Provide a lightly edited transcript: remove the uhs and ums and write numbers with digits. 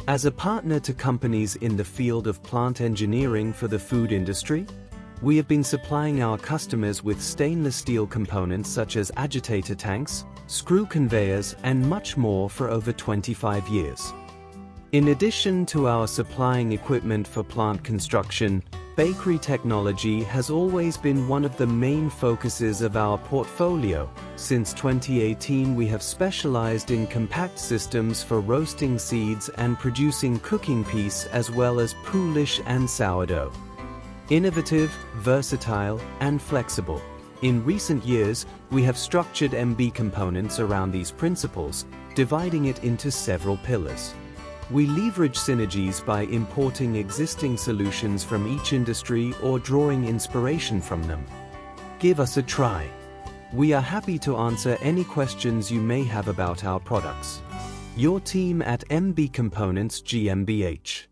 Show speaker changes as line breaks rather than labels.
As a partner to companies in the field of plant engineering for the food industry, we have been supplying our customers with stainless steel components such as agitator tanks, screw conveyors, and much more for over 25 years. In addition to our supplying equipment for plant construction, bakery technology has always been one of the main focuses of our portfolio. Since 2018, we have specialized in compact systems for roasting seeds and producing cooking peas, as well as poolish and sourdough. Innovative, versatile, and flexible. In recent years, we have structured MBComponents around these principles, dividing it into several pillars. We leverage synergies by importing existing solutions from each industry or drawing inspiration from them. Give us a try. We are happy to answer any questions you may have about our products. Your team at MBComponents GmbH.